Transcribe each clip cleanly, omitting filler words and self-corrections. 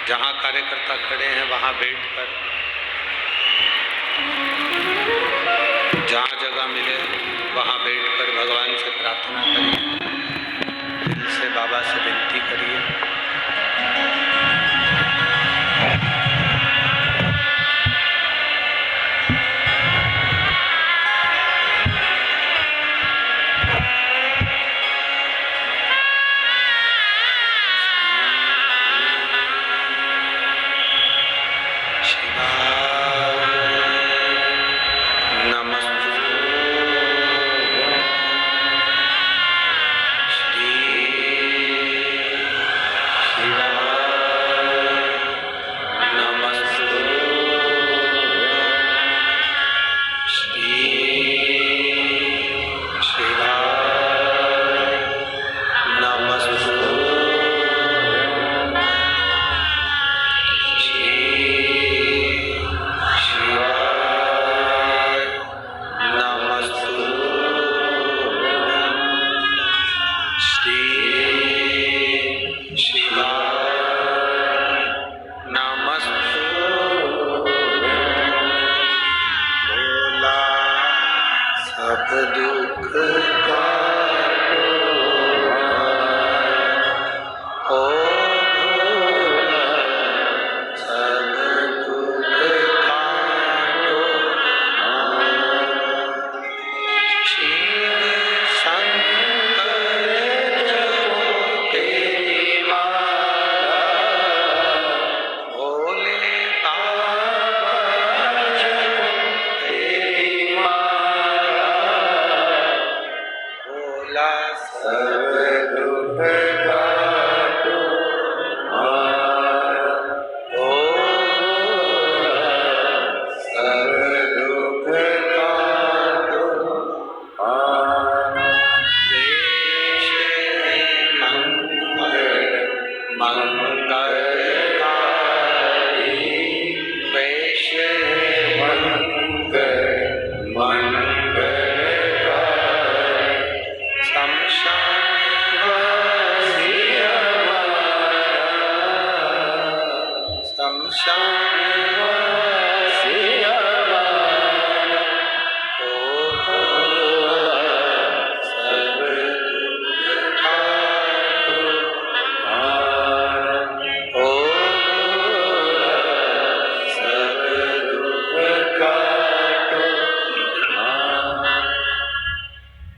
जहाँ कार्यकर्ता खड़े हैं वहाँ बैठकर, जहाँ जगह मिले वहाँ बैठकर भगवान से प्रार्थना करिए, दिल से बाबा से विनती करिए।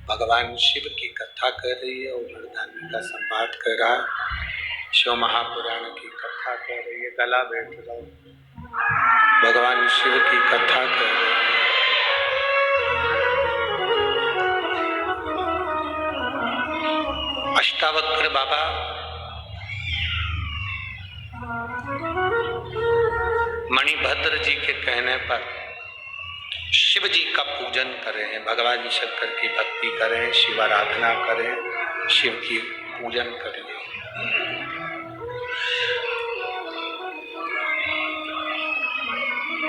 भगवान शिव की कथा कर रही है और वरदानी का संवाद कर रहा है। शिव महापुराण की कथा कर रही है। गला बैठ जाओ, भगवान शिव की कथा कर रही है। अष्टावक्र बाबा मणिभद्र जी के कहने पर शिव जी का पूजन करें, भगवान शंकर की भक्ति करें, शिव आराधना करें, शिव की पूजन करें।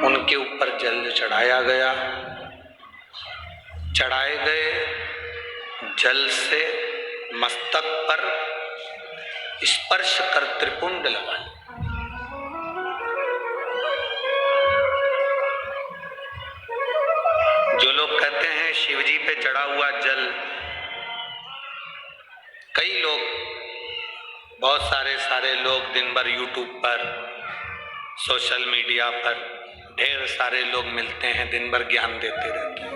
उनके ऊपर जल चढ़ाया गया। चढ़ाए गए जल से मस्तक पर स्पर्श कर त्रिपुंड लगाए। जो लोग कहते हैं शिव जी पे चढ़ा हुआ जल, कई लोग, बहुत सारे लोग दिन भर यूट्यूब पर, सोशल मीडिया पर ढेर सारे लोग मिलते हैं, दिन भर ज्ञान देते रहते हैं।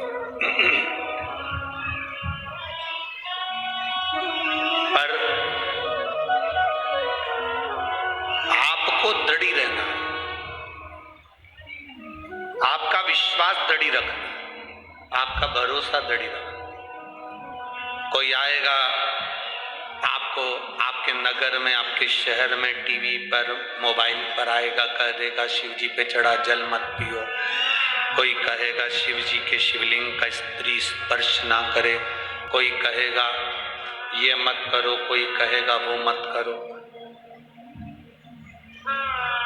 पर आपको दृढ़ी रहना है, आपका विश्वास दृढ़ी रखना, आपका भरोसा दृढ़ी रखना। कोई आएगा आपको, आपके नगर में, आपके शहर में, टीवी पर, मोबाइल पर आएगा, कह देगा शिव जी पे चढ़ा जल मत पियो। कोई कहेगा शिव जी के शिवलिंग का स्त्री स्पर्श ना करे। कोई कहेगा ये मत करो, कोई कहेगा वो मत करो।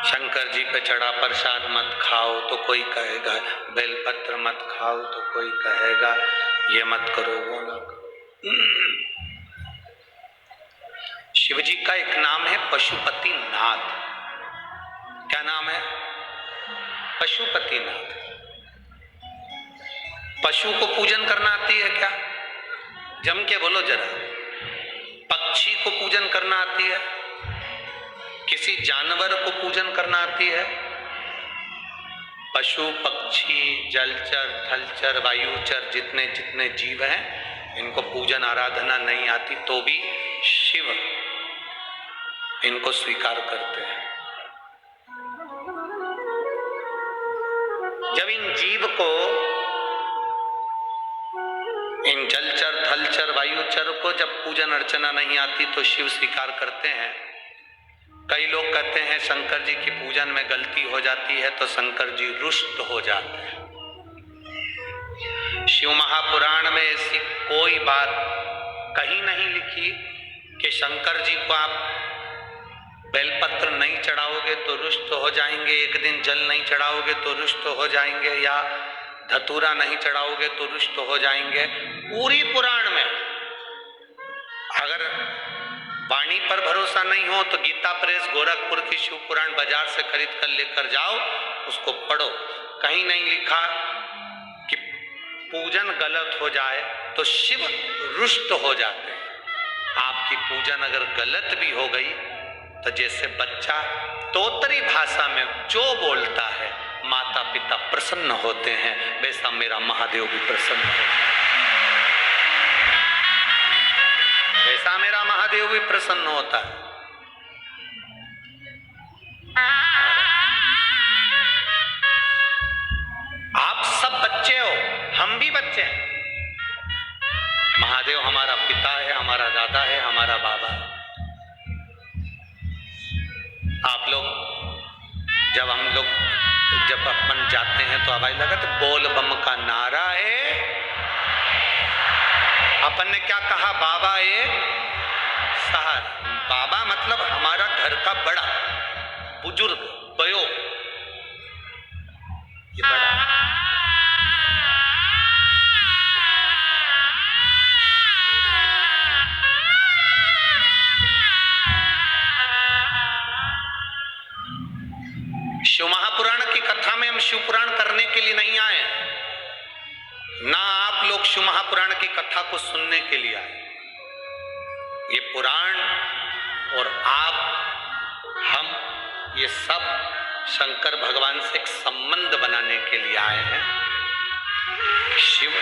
शंकर जी पे चढ़ा प्रसाद मत खाओ, तो कोई कहेगा बेलपत्र मत खाओ, तो कोई कहेगा ये मत करो वो ना करो। शिव जी का एक नाम है पशुपति नाथ। क्या नाम है? पशुपतिनाथ। पशु को पूजन करना आती है क्या? जम के बोलो जरा। पक्षी को पूजन करना आती है? किसी जानवर को पूजन करना आती है? पशु पक्षी जलचर थलचर वायुचर जितने जितने जीव हैं इनको पूजन आराधना नहीं आती, तो भी शिव इनको स्वीकार करते हैं। जब इन जीव को, इन जलचर थलचर वायुचर को जब पूजन अर्चना नहीं आती तो शिव स्वीकार करते हैं। कई लोग कहते हैं शंकर जी की पूजन में गलती हो जाती है तो शंकर जी रुष्ट हो जाते हैं। शिव महापुराण में ऐसी कोई बात कहीं नहीं लिखी कि शंकर जी को आप बेलपत्र नहीं चढ़ाओगे तो रुष्ट हो जाएंगे, एक दिन जल नहीं चढ़ाओगे तो रुष्ट हो जाएंगे, या धतूरा नहीं चढ़ाओगे तो रुष्ट हो जाएंगे। पूरी पुराण में अगर वाणी पर भरोसा नहीं हो तो गीता प्रेस गोरखपुर की शिव पुराण बाजार से खरीद कर लेकर जाओ, उसको पढ़ो। कहीं नहीं लिखा कि पूजन गलत हो जाए तो शिव रुष्ट हो जाते हैं। आपकी पूजन अगर गलत भी हो गई तो जैसे बच्चा तोतरी भाषा में जो बोलता है माता पिता प्रसन्न होते हैं, वैसा मेरा महादेव भी प्रसन्न होता है, वैसा मेरा महादेव भी प्रसन्न होता है। आप सब बच्चे हो, हम भी बच्चे हैं। महादेव हमारा पिता है, हमारा दादा है, हमारा बाबा है। आप लोग जब अपन जाते हैं तो आवाज लगा तो बोल बम का नारा है। अपन ने क्या कहा? बाबा एक सहारा। बाबा मतलब हमारा घर का बड़ा बुजुर्ग, बयो, ये बड़ा। शिव महापुराण की कथा में हम शिव पुराण करने के लिए नहीं आए, ना आप लोग शिव महापुराण की कथा को सुनने के लिए आए। ये पुराण और आप, हम, ये सब शंकर भगवान से एक संबंध बनाने के लिए आए हैं। शिव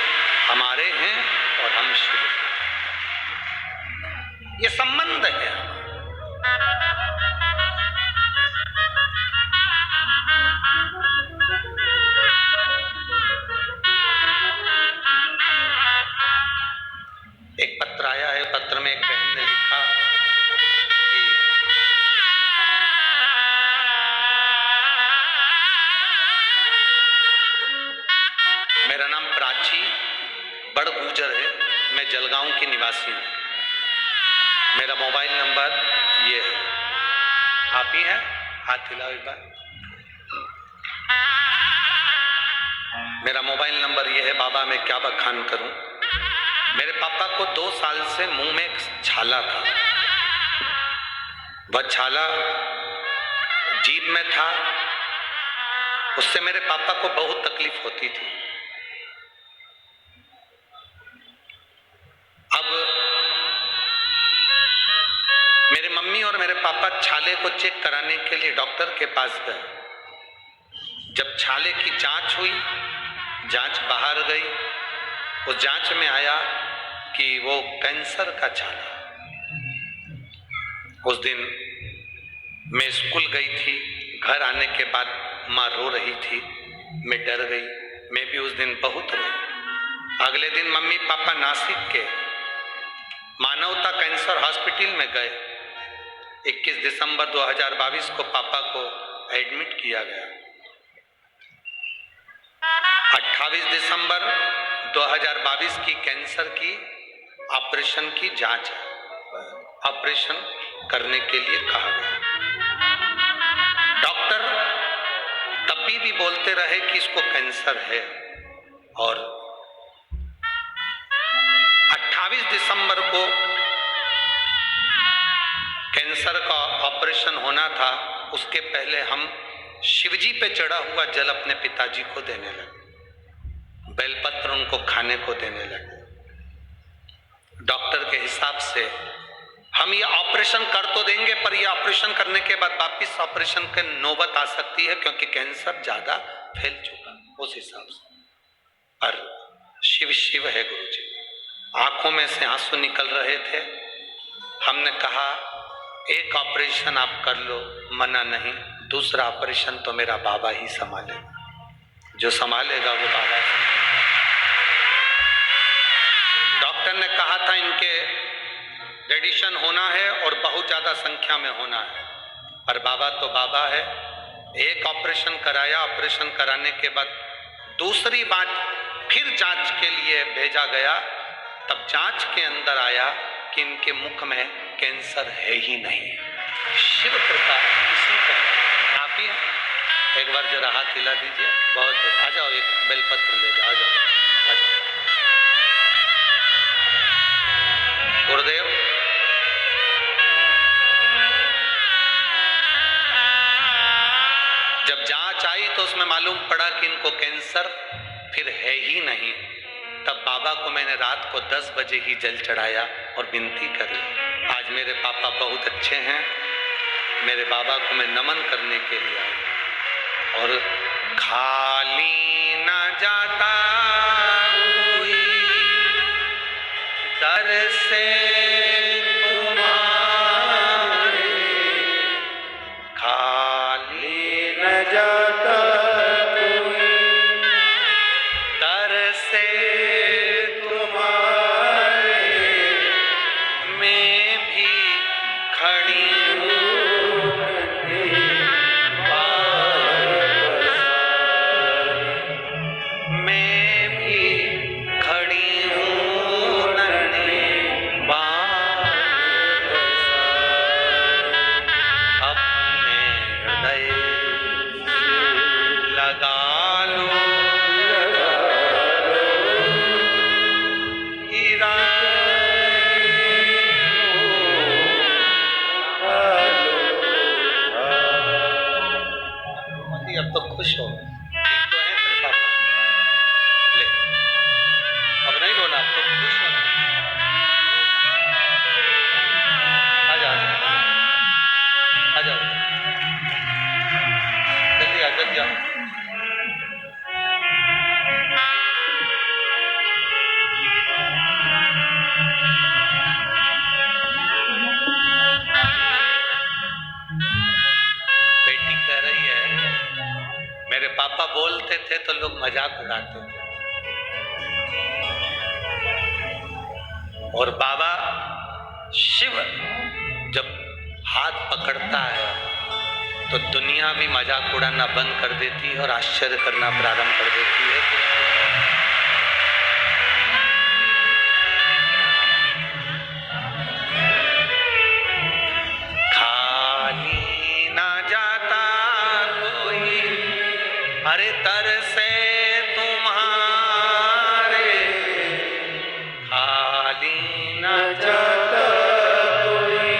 हमारे हैं और हम शिव, ये संबंध है। एक पत्र आया है, पत्र में एक बहन ने लिखा कि मेरा नाम प्राची बड़ गुजर है, मैं जलगांव की निवासी हूँ, मेरा मोबाइल नंबर ये है। आप ही हैं? हाथ हिलाओ एक बार। मेरा मोबाइल नंबर ये है। बाबा मैं क्या बखान करूं। मेरे पापा को 2 साल से मुंह में एक छाला था, वह छाला जीभ में था, उससे मेरे पापा को बहुत तकलीफ होती थी। अब मेरे मम्मी और मेरे पापा छाले को चेक कराने के लिए डॉक्टर के पास गए। जब छाले की जांच हुई, जांच बाहर गई, उस जांच में आया कि वो कैंसर का छाला। उस दिन मैं स्कूल गई थी, घर आने के बाद माँ रो रही थी, मैं डर गई, मैं भी उस दिन बहुत रोई। अगले दिन मम्मी पापा नासिक के मानवता कैंसर हॉस्पिटल में गए। 21 दिसंबर 2022 को पापा को एडमिट किया गया। 28 दिसंबर 2022 की कैंसर की ऑपरेशन की जांच है, ऑपरेशन करने के लिए कहा गया। डॉक्टर तब भी बोलते रहे कि इसको कैंसर है, और 28 दिसंबर को कैंसर का ऑपरेशन होना था। उसके पहले हम शिवजी पे चढ़ा हुआ जल अपने पिताजी को देने लगे, बेलपत्र उनको खाने को देने लगे। डॉक्टर के हिसाब से हम ये ऑपरेशन कर तो देंगे, पर ये ऑपरेशन करने के बाद वापिस ऑपरेशन की नौबत आ सकती है, क्योंकि कैंसर ज्यादा फैल चुका उस हिसाब से। और शिव शिव है गुरुजी। आंखों में से आंसू निकल रहे थे। हमने कहा एक ऑपरेशन आप कर लो, मना नहीं, दूसरा ऑपरेशन तो मेरा बाबा ही संभालेगा, जो संभालेगा वो बाबा है। डॉक्टर ने कहा था इनके रेडिएशन होना है और बहुत ज्यादा संख्या में होना है, पर बाबा तो बाबा है। एक ऑपरेशन कराया, ऑपरेशन कराने के बाद दूसरी बार फिर जांच के लिए भेजा गया, तब जांच के अंदर आया कि इनके मुख में कैंसर है ही नहीं। शिव कृपा इसी पर। आप ही एक बार जरा हाथ हिला दीजिए। बहुत आ जाओ, एक बेलपत्र ले जाओ, आ जाओ, आ जाओ। गुरुदेव जब जांच आई तो उसमें मालूम पड़ा कि इनको कैंसर फिर है ही नहीं। तब बाबा को मैंने रात को 10 बजे ही जल चढ़ाया और विनती करी। आज मेरे पापा बहुत अच्छे हैं, मेरे बाबा को मैं नमन करने के लिए आया। और खाली न जाता कोई दर से तुम्हारे, खाली न जाता कोई दर से खुश हो, ठीक तो है तेरे पापा? ले, अब नहीं रोना, अब तो खुश होना। आ जाओ, आ जाओ, जल्दी आ, जल्दी आ। बेटी कह रही है मेरे पापा बोलते थे तो लोग मजाक उड़ाते थे, और बाबा शिव जब हाथ पकड़ता है तो दुनिया भी मजाक उड़ाना बंद कर देती है और आश्चर्य करना प्रारंभ कर देती है। खाली ना जाता कोई, अरे तर से तुम्हारे, खाली ना जाता कोई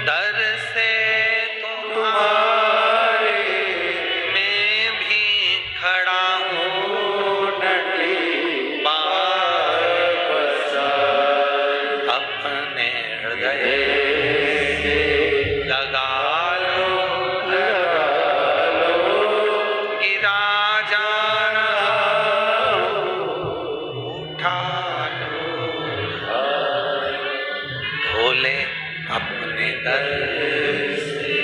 दर से तुम्हारे, मैं भी खड़ा हूँ नटी बापसार, अपने हृदय लगा अपने दर से,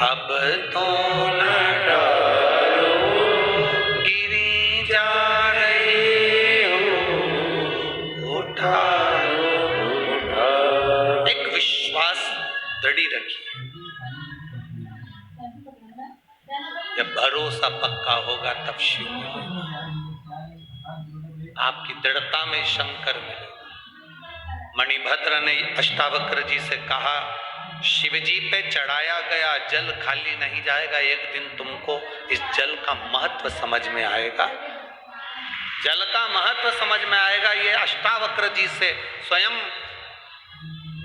अब तो न डरो, गिरी जा रही हो, उठा उठा। एक विश्वास दृढ़ी रखिए। जब भरोसा पक्का होगा तब शिव मिलेगा। आपकी दृढ़ता में शंकर मिलेगा। मणिभद्र ने अष्टावक्र जी से कहा, शिवजी पे चढ़ाया गया जल खाली नहीं जाएगा, एक दिन तुमको इस जल का महत्व समझ में आएगा। जल का महत्व समझ में आएगा, ये अष्टावक्र जी से स्वयं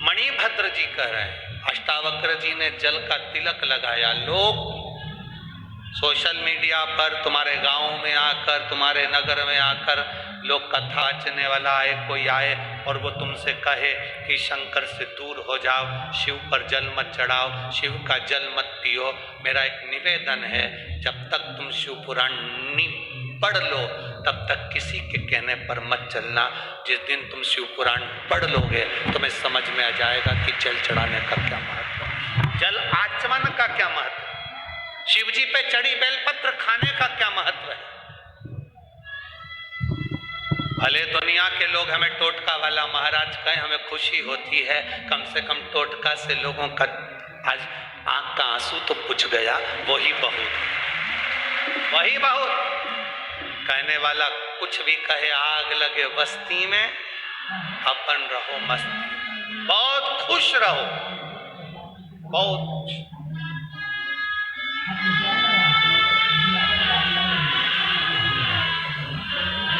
मणिभद्र जी कह रहे हैं। अष्टावक्र जी ने जल का तिलक लगाया, लोग सोशल मीडिया पर तुम्हारे गांव में आकर, तुम्हारे नगर में आकर लोग कथा रचने वाला आए, कोई आए और वो तुमसे कहे कि शंकर से दूर हो जाओ, शिव पर जल मत चढ़ाओ, शिव का जल मत पियो। मेरा एक निवेदन है, जब तक तुम शिव पुराण नहीं पढ़ लो तब तक किसी के कहने पर मत चलना। जिस दिन तुम शिव पुराण पढ़ लोगे तुम्हें समझ में आ जाएगा कि जल चढ़ाने का क्या महत्व है, जल आचमन का क्या महत्व है, शिव जी पे चढ़ी बेलपत्र खाने का क्या महत्व है। भले दुनिया के लोग हमें टोटका वाला महाराज कहें, हमें खुशी होती है, कम से कम टोटका से लोगों का आज आंख का आंसू तो पुछ गया, वही बहुत, वही बहुत। कहने वाला कुछ भी कहे, आग लगे बस्ती में अपन रहो मस्ती, बहुत खुश रहो, बहुत खुश।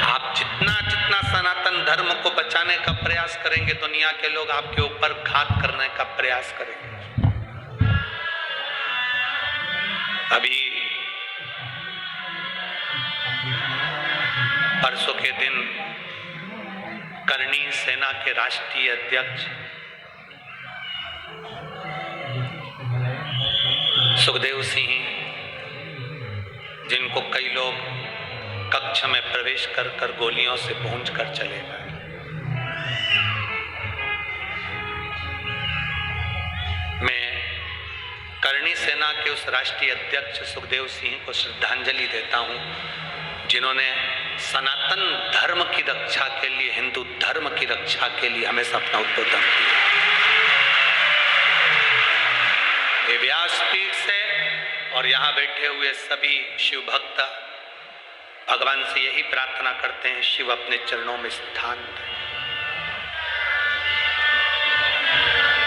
आप जितना जितना सनातन धर्म को बचाने का प्रयास करेंगे, दुनिया के लोग आपके ऊपर घात करने का प्रयास करेंगे। अभी परसों के दिन करणी सेना के राष्ट्रीय अध्यक्ष सुखदेव सिंह, जिनको कई लोग कक्ष में प्रवेश कर कर गोलियों से भूंज कर चले गए, मैं करणी सेना के उस राष्ट्रीय अध्यक्ष सुखदेव सिंह को श्रद्धांजलि देता हूं, जिन्होंने सनातन धर्म की रक्षा के लिए, हिंदू धर्म की रक्षा के लिए हमेशा अपना उद्बोधन किया। ये व्यासपीठ से और यहाँ बैठे हुए सभी शिव भक्त भगवान से यही प्रार्थना करते हैं, शिव अपने चरणों में स्थान दे।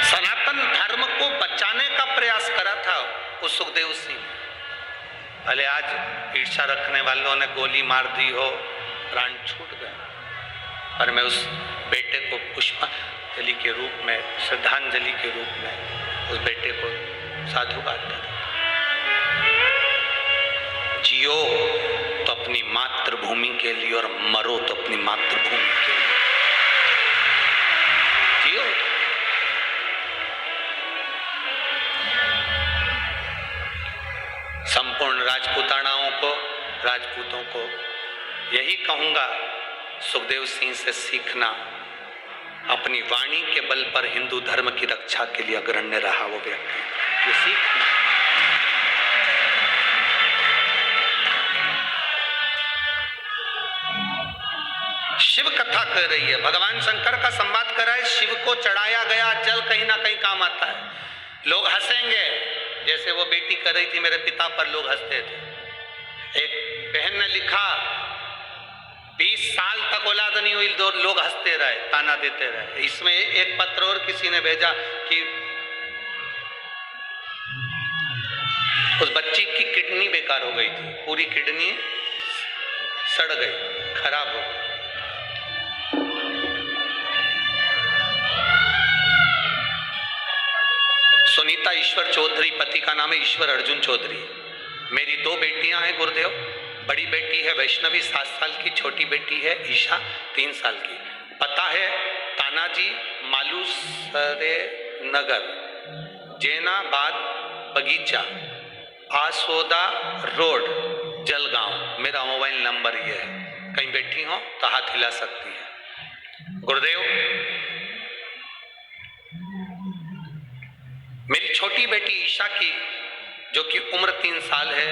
सनातन धर्म को बचाने का प्रयास करा था उस सुखदेव सिंह। भले आज ईर्ष्या रखने वालों ने गोली मार दी हो, प्राण छूट गए, पर मैं उस बेटे को पुष्पांजलि के रूप में, श्रद्धांजलि के रूप में उस बेटे को साधुवाद देता। जियो तो अपनी मातृभूमि के लिए और मरो तो अपनी मातृभूमि के लिए। जियो। संपूर्ण राजपूतानाओं को, राजपूतों को यही कहूंगा, सुखदेव सिंह से सीखना, अपनी वाणी के बल पर हिंदू धर्म की रक्षा के लिए अग्रण्य रहा वो व्यक्ति, ये सीखना। शिव कथा कर रही है, भगवान शंकर का संवाद कर रहा है, शिव को चढ़ाया गया जल कहीं ना कहीं काम आता है। लोग हंसेंगे, जैसे वो बेटी कर रही थी मेरे पिता पर, लोग हंसते थे। एक बहन ने लिखा, 20 साल तक औलाद नहीं हुई, लोग हंसते रहे, ताना देते रहे। इसमें एक पत्र और किसी ने भेजा कि उस बच्ची की किडनी बेकार हो गई थी, पूरी किडनी सड़ गई, खराब हो गई। सुनीता ईश्वर चौधरी, पति का नाम है ईश्वर अर्जुन चौधरी। मेरी 2 बेटियां हैं गुरुदेव, बड़ी बेटी है वैष्णवी 7 साल की, छोटी बेटी है ईशा 3 साल की। पता है तानाजी मालूसरे नगर, जैनाबाद बगीचा, आसोदा रोड, जलगांव। मेरा मोबाइल नंबर ये है, कहीं बैठी हो तो हाथ हिला सकती है। गुरुदेव, मेरी छोटी बेटी ईशा की, जो कि उम्र 3 साल है,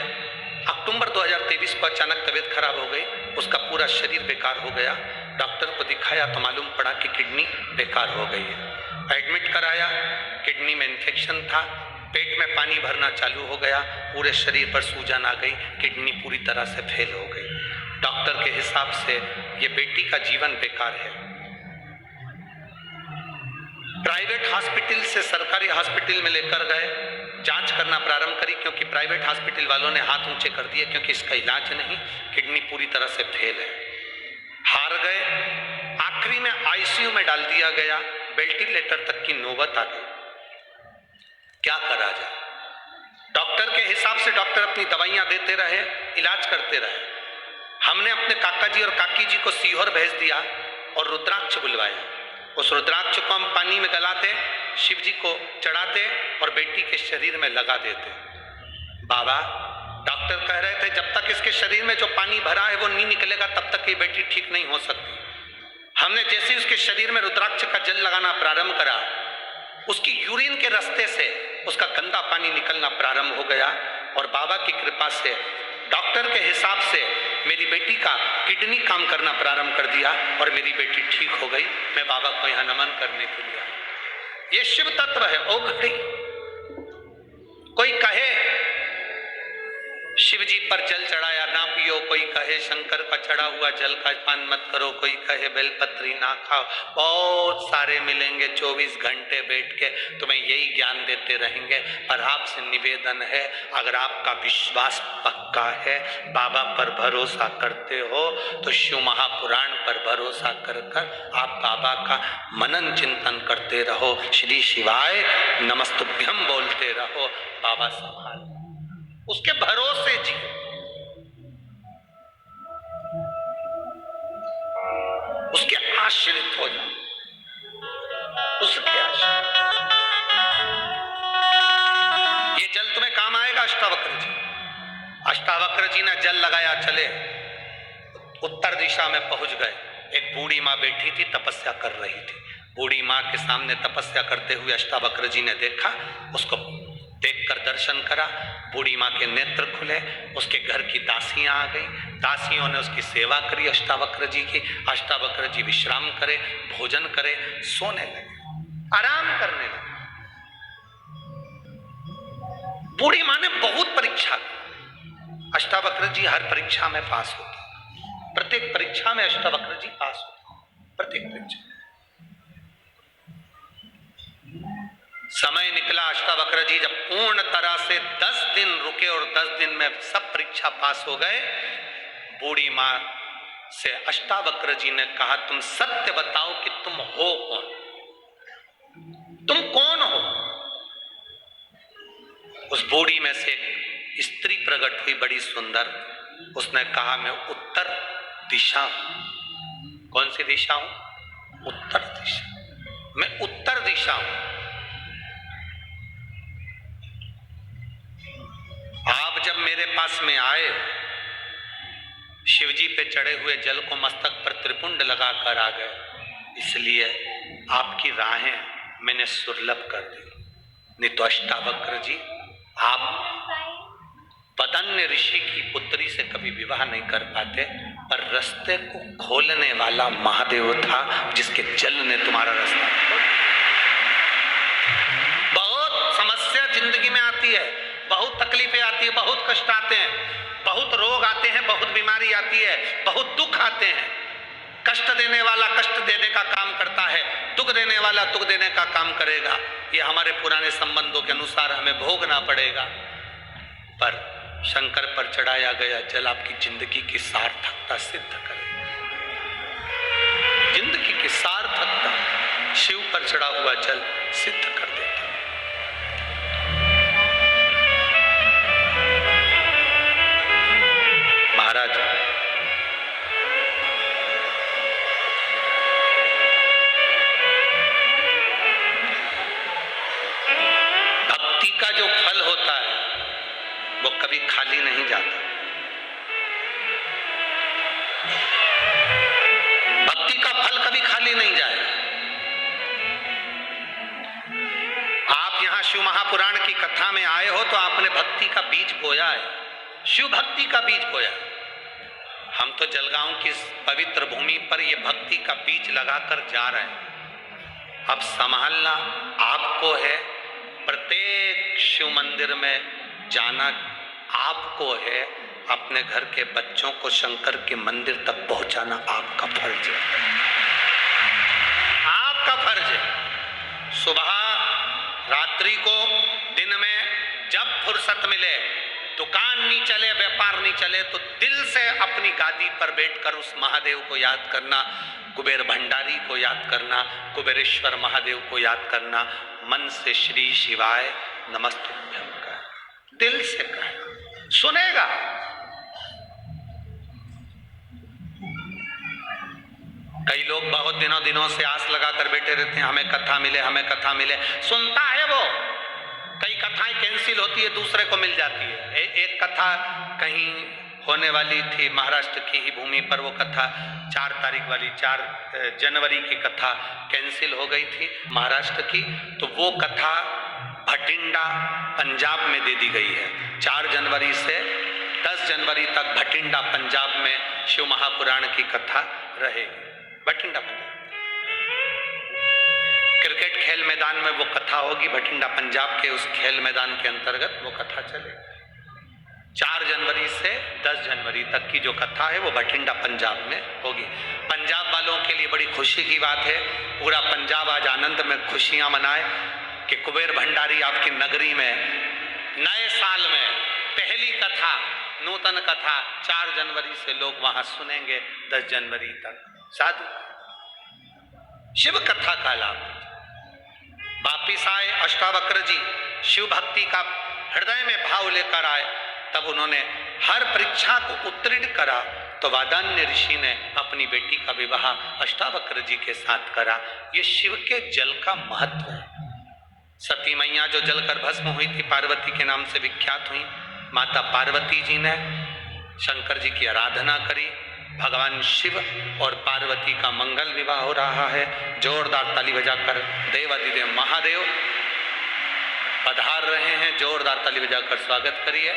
अक्टूबर 2023 को अचानक तबीयत खराब हो गई, उसका पूरा शरीर बेकार हो गया। डॉक्टर को दिखाया तो मालूम पड़ा कि किडनी बेकार हो गई है। एडमिट कराया, किडनी में इन्फेक्शन था, पेट में पानी भरना चालू हो गया, पूरे शरीर पर सूजन आ गई, किडनी पूरी तरह से फेल हो गई। डॉक्टर के हिसाब से ये बेटी का जीवन बेकार है। प्राइवेट हॉस्पिटल से सरकारी हॉस्पिटल में लेकर गए, जांच करना प्रारंभ करी, क्योंकि प्राइवेट हॉस्पिटल वालों ने हाथ ऊंचे कर दिए, क्योंकि इसका इलाज नहीं, किडनी पूरी तरह से फेल है। हार गए, आखिरी में आईसीयू में डाल दिया गया, वेंटिलेटर तक की नौबत आ गई। क्या करा जाए? डॉक्टर के हिसाब से डॉक्टर अपनी दवाइयां देते रहे, इलाज करते रहे। हमने अपने काका जी और काकी जी को सीहोर भेज दिया और रुद्राक्ष बुलवाया। उस रुद्राक्ष को हम पानी में गलाते, शिव जी को चढ़ाते और बेटी के शरीर में लगा देते। बाबा डॉक्टर कह रहे थे जब तक इसके शरीर में जो पानी भरा है वो नहीं निकलेगा तब तक ये बेटी ठीक नहीं हो सकती। हमने जैसे ही उसके शरीर में रुद्राक्ष का जल लगाना प्रारंभ करा, उसकी यूरिन के रास्ते से उसका गंदा पानी निकलना प्रारंभ हो गया और बाबा की कृपा से डॉक्टर के हिसाब से मेरी बेटी का किडनी काम करना प्रारंभ कर दिया और मेरी बेटी ठीक हो गई। मैं बाबा को यहाँ नमन करने के लिए आया। ये शिव तत्व है। ओ घड़ी कोई कहे शिव जी पर जल चढ़ाया ना पियो, कोई कहे शंकर का चढ़ा हुआ जल का पान मत करो, कोई कहे बेलपत्री ना खाओ। बहुत सारे मिलेंगे 24 घंटे बैठ के तुम्हें यही ज्ञान देते रहेंगे। पर आपसे निवेदन है, अगर आपका विश्वास पक्का है, बाबा पर भरोसा करते हो तो शिव महापुराण पर भरोसा कर कर आप बाबा का मनन चिंतन करते रहो। श्री शिवाय नमस्तुभ्यम बोलते रहो। बाबा संभाल, उसके भरोसे जी, उसके आश्रित हो जाओ, उसके आश्रित। ये जल तुम्हें काम आएगा। अष्टावक्र जी, अष्टावक्र जी ने जल लगाया, चले उत्तर दिशा में पहुंच गए। एक बूढ़ी माँ बैठी थी, तपस्या कर रही थी। बूढ़ी माँ के सामने तपस्या करते हुए अष्टावक्र जी ने देखा, उसको देखकर दर्शन करा। बूढ़ी माँ के नेत्र खुले, उसके घर की दासियां आ गई, दासियों ने उसकी सेवा करी अष्टावक्र जी की। अष्टावक्र जी विश्राम करे, भोजन करे, सोने लगे, आराम करने लगे। बूढ़ी माँ ने बहुत परीक्षा की। अष्टावक्र जी हर परीक्षा में पास होते, प्रत्येक परीक्षा में अष्टावक्र जी पास होते, प्रत्येक परीक्षा। समय निकला, अष्टावक्र जी जब पूर्ण तरह से 10 दिन रुके और 10 दिन में सब परीक्षा पास हो गए, बूढ़ी माँ से अष्टावक्र जी ने कहा, तुम सत्य बताओ कि तुम हो कौन, तुम कौन हो। उस बूढ़ी में से एक स्त्री प्रकट हुई, बड़ी सुंदर। उसने कहा, मैं उत्तर दिशा हूं। कौन सी दिशा हूं? उत्तर दिशा। मैं उत्तर दिशा हूं। आप जब मेरे पास में आए, शिवजी पे चढ़े हुए जल को मस्तक पर त्रिपुंड लगाकर आ गए, इसलिए आपकी राहें मैंने सुलभ कर दी। नहीं तो अष्टावक्र जी आप पतन्य ऋषि की पुत्री से कभी विवाह नहीं कर पाते। पर रास्ते को खोलने वाला महादेव था, जिसके जल ने तुम्हारा रास्ता खोला। बहुत समस्या जिंदगी में आती है, बहुत तकलीफें आती है, बहुत कष्ट आते हैं, बहुत रोग आते हैं, बहुत बीमारी आती है, बहुत दुख आते हैं। कष्ट देने वाला कष्ट देने का काम करता है, दुख देने वाला दुख देने का काम करेगा। ये हमारे पुराने संबंधों के अनुसार हमें भोगना पड़ेगा। पर शंकर पर चढ़ाया गया जल आपकी जिंदगी की सार्थकता सिद्ध करेगा। जिंदगी की सार्थकता शिव पर चढ़ा हुआ जल सिद्ध कर देता है। महाराज भक्ति का जो फल होता है वो कभी खाली नहीं जाता। भक्ति का फल कभी खाली नहीं जाएगा। आप यहां शिव महापुराण की कथा में आए हो तो आपने भक्ति का बीज बोया है, शिव भक्ति का बीज बोया। हम तो जलगांव की पवित्र भूमि पर ये भक्ति का बीज लगाकर जा रहे हैं। अब संभालना आपको है। प्रत्येक शिव मंदिर में जाना आपको है। अपने घर के बच्चों को शंकर के मंदिर तक पहुंचाना आपका फर्ज है, आपका फर्ज है। सुबह, रात्रि को, दिन में जब फुर्सत मिले, दुकान नहीं चले, व्यापार नहीं चले, तो दिल से अपनी गादी पर बैठकर उस महादेव को याद करना, कुबेर भंडारी को याद करना, कुबेरेश्वर महादेव को याद करना, मन से श्री शिवाय नमस्तुभ्यम का दिल से कहना, सुनेगा। कई लोग बहुत दिनों से आस लगा कर बैठे रहते हैं, हमें कथा मिले, हमें कथा मिले। सुनता है वो, कई कथाएं कैंसिल होती है, दूसरे को मिल जाती है। एक कथा कहीं होने वाली थी महाराष्ट्र की ही भूमि पर, वो कथा 4 तारीख वाली, 4 जनवरी की कथा कैंसिल हो गई थी महाराष्ट्र की। तो वो कथा भटिंडा पंजाब में दे दी गई है। 4 जनवरी से 10 जनवरी तक भटिंडा पंजाब में शिव महापुराण की कथा रहेगी। भटिंडा पंजाब क्रिकेट खेल मैदान में वो कथा होगी, भटिंडा पंजाब के उस खेल मैदान के अंतर्गत वो कथा चलेगी। 4 जनवरी से 10 जनवरी तक की जो कथा है वो भटिंडा पंजाब में होगी। पंजाब वालों के लिए बड़ी खुशी की बात है, पूरा पंजाब आज आनंद में खुशियां मनाए कि कुबेर भंडारी आपकी नगरी में नए साल में पहली कथा, नूतन कथा 4 जनवरी से लोग वहां सुनेंगे 10 जनवरी तक। साधु शिव कथा का लाभ। वापिस आए अष्टावक्र जी, शिव भक्ति का हृदय में भाव लेकर आए, तब उन्होंने हर परीक्षा को उत्तीर्ण करा। तो वादान्य ऋषि ने अपनी बेटी का विवाह अष्टावक्र जी के साथ करा। ये शिव के जल का महत्व है। सती मैया जो जलकर भस्म हुई थी, पार्वती के नाम से विख्यात हुई, माता पार्वती जी ने शंकर जी की आराधना करी। भगवान शिव और पार्वती का मंगल विवाह हो रहा है। जोरदार ताली बजाकर देवाधिदेव महादेव पधार रहे हैं, जोरदार ताली बजाकर स्वागत करिए।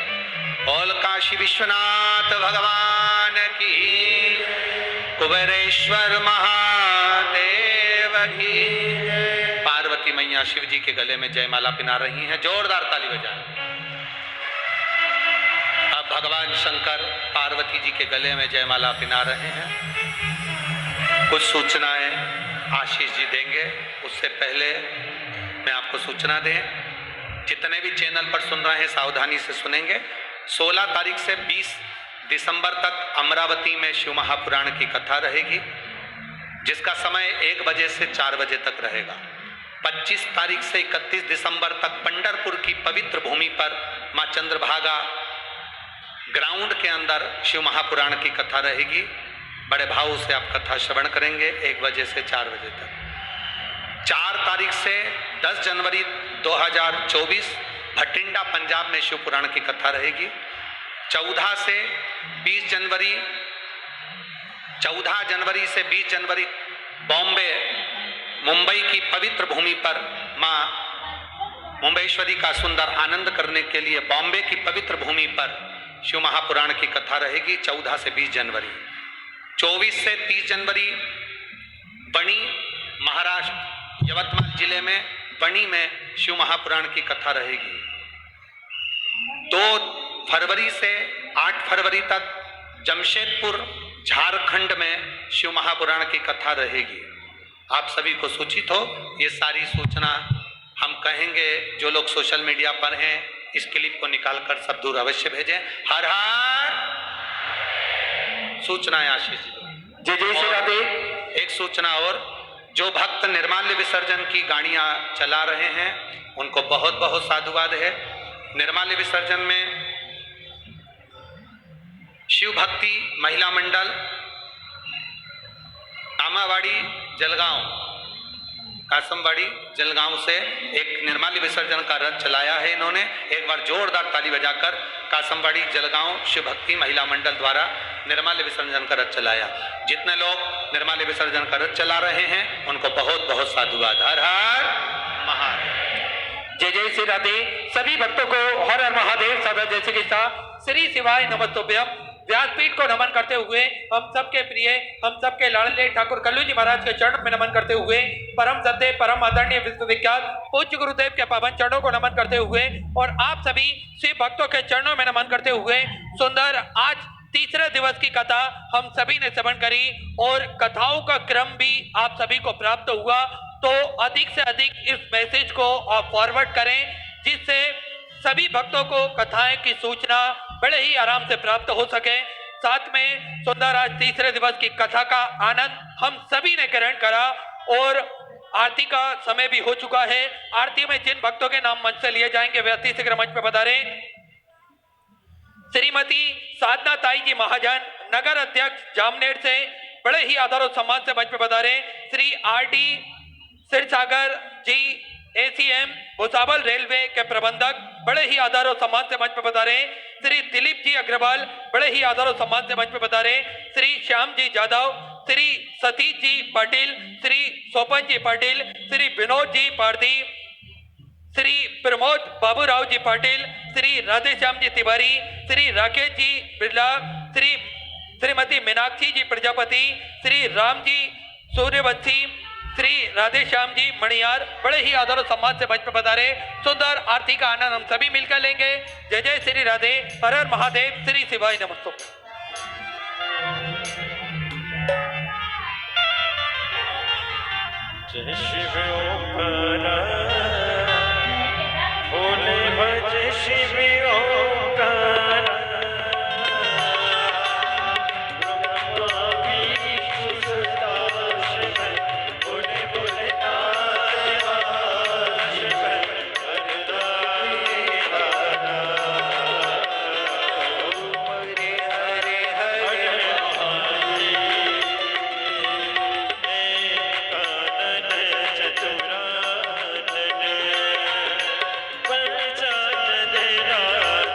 बोल काशी विश्वनाथ भगवान की, कुबेरेश्वर महादेव की। पार्वती मैया शिव जी के गले में जयमाला पिना रही हैं, जोरदार ताली बजाएं। अब भगवान शंकर पार्वती जी के गले में जयमाला पिना रहे हैं। कुछ सूचनाएं आशीष जी देंगे, उससे पहले मैं आपको सूचना दें, जितने भी चैनल पर सुन रहे हैं सावधानी से सुनेंगे। 16 तारीख से 20 दिसंबर तक अमरावती में शिव महापुराण की कथा रहेगी, जिसका समय 1 बजे से 4 बजे तक रहेगा। 25 तारीख से 31 दिसंबर तक पंढरपुर की पवित्र भूमि पर मां चंद्रभागा ग्राउंड के अंदर शिव महापुराण की कथा रहेगी। बड़े भाव से आप कथा श्रवण करेंगे 1 बजे से 4 बजे तक। 4 तारीख से 10 जनवरी 2024 भटिंडा पंजाब में शिव पुराण की कथा रहेगी। 14 से 20 जनवरी 14 जनवरी से 20 जनवरी मुंबई की पवित्र भूमि पर मां मुंबईश्वरी का सुंदर आनंद करने के लिए बॉम्बे की पवित्र भूमि पर शिव महापुराण की कथा रहेगी 14 से 20 जनवरी। 24 से 30 जनवरी बणी महाराष्ट्र यवतमाल जिले में बणी में शिव महापुराण की कथा रहेगी। 2 फरवरी से 8 फरवरी तक जमशेदपुर झारखंड में शिव महापुराण की कथा रहेगी। आप सभी को सूचित हो, ये सारी सूचना हम कहेंगे, जो लोग सोशल मीडिया पर हैं इस क्लिप को निकालकर सब दूर अवश्य भेजें। हर हर सूचनाएं आशीष जी। जय श्री राधे। एक सूचना और, जो भक्त निर्माल्य विसर्जन की गाड़ियां चला रहे हैं उनको बहुत बहुत साधुवाद है। निर्माल्य विसर्जन में शिव भक्ति महिला मंडल कामावाड़ी जलगांव, कासमवाड़ी जलगांव से एक निर्माल्य विसर्जन का रथ चलाया है इन्होंने। एक बार जोरदार ताली बजाकर कासमवाड़ी जलगांव शिव भक्ति महिला मंडल द्वारा निर्माल्य विसर्जन का रथ चलाया। जितने लोग निर्माल्य विसर्जन का रथ चला रहे हैं उनको बहुत बहुत साधुवाद। हर हर महादेव। जय जय श्री राधे। सभी भक्तों को हर हर महादेव सदा जय श्री कृष्णा श्री शिवाय नमस्तुभ्यम। व्यासपीठ को नमन करते हुए हम सबके प्रिय, हम सबके लाडले ठाकुर कल्लू जी महाराज के चरणों में नमन करते हुए, परम सत्य परम आदरणीय विश्वविख्यात पूज्य गुरुदेव के पावन चरणों को नमन करते हुए और आप सभी शिव भक्तों के चरणों में नमन करते हुए सुंदर आज तीसरे दिवस की कथा हम सभी ने श्रवण करी और कथाओं का क्रम भी आप सभी को प्राप्त हुआ। तो अधिक से अधिक इस मैसेज को आप फॉरवर्ड करें, जिससे सभी भक्तों को कथाएं की सूचना बड़े ही आराम से प्राप्त हो सके। साथ में सुंदर आज तीसरे दिवस की कथा का आनंद हम सभी ने ग्रहण करा और आरती का समय भी हो चुका है। आरती में जिन भक्तों के नाम मंच से लिए जाएंगे वे अति शीघ्र मंच पर पधारें। श्रीमती साधना ताई जी महाजन नगर अध्यक्ष जामनेर से बड़े ही आदर और सम्मान से मंच पे पधारे। श्री आर.डी. सिरसागर जी एसीएम भुसावल रेलवे के प्रबंधक बड़े ही आदर और सम्मान से मंच पे पधारे। श्री दिलीप जी अग्रवाल बड़े ही आदर और सम्मान से मंच पे पधारे। श्री श्याम जी जाधव, श्री सतीश जी पाटिल, श्री सोपन जी पाटिल, श्री विनोद जी पारदी, श्री प्रमोद बाबूराव जी पाटिल, श्री राधेश्याम जी तिवारी, श्री राकेश जी बिरला, श्रीमती मीनाक्षी जी प्रजापति, श्री राम जी सूर्यवंशी, श्री राधेश्याम जी मणियार बड़े ही आदर और सम्मान से मंच पर पधारे। सुंदर आरती का आनंद हम सभी मिलकर लेंगे। जय जय श्री राधे, हर हर महादेव, श्री शिवाय नमस्तु। जय शिव ओंकार भोले भज शिव ओंकार ब्रह्मा विष्णु सदा शिव भोले भोले नारायण शिव हरदाई राधा हरे हरे हरे चतुरानन पंचानन राधा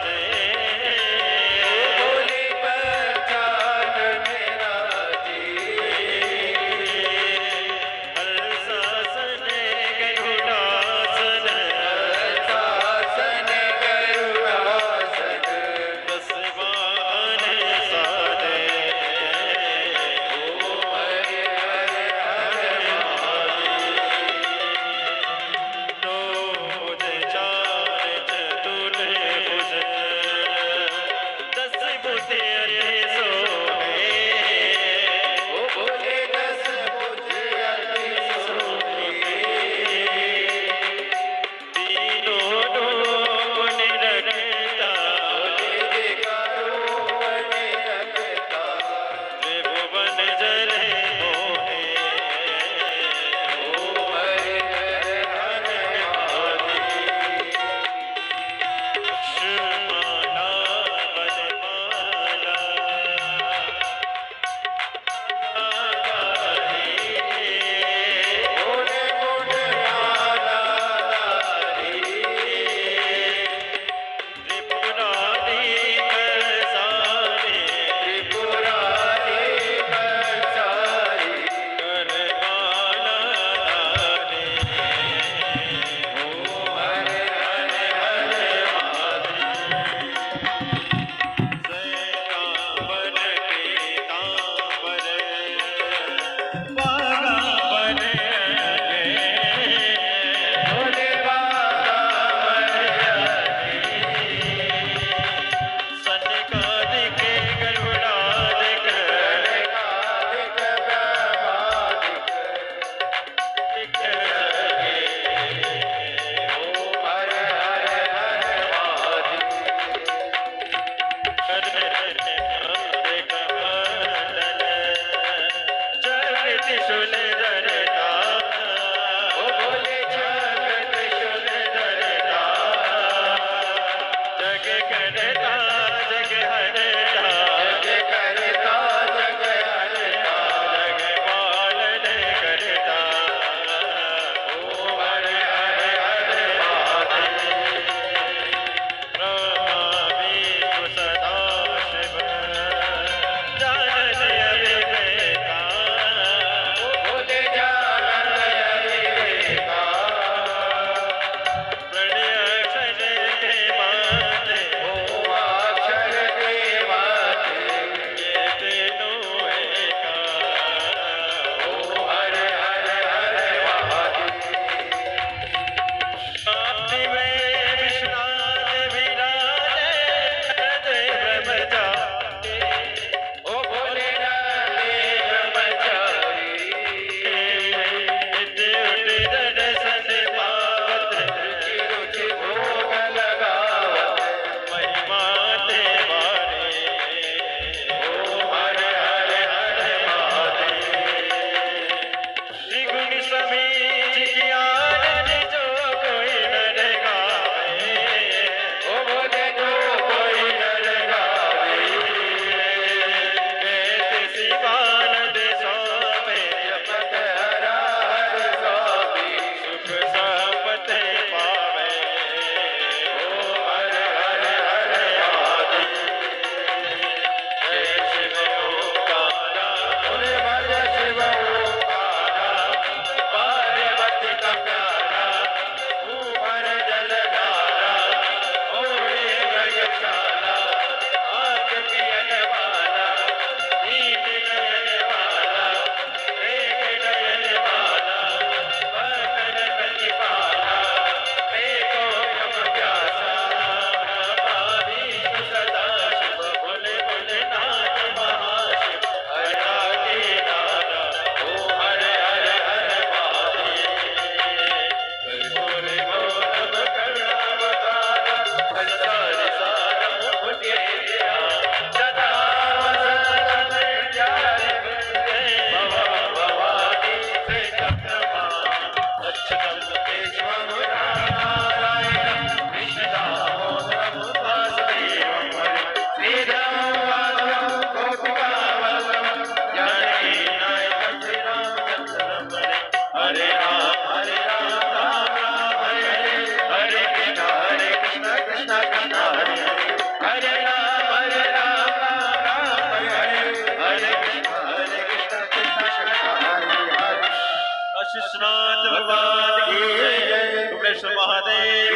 महादेव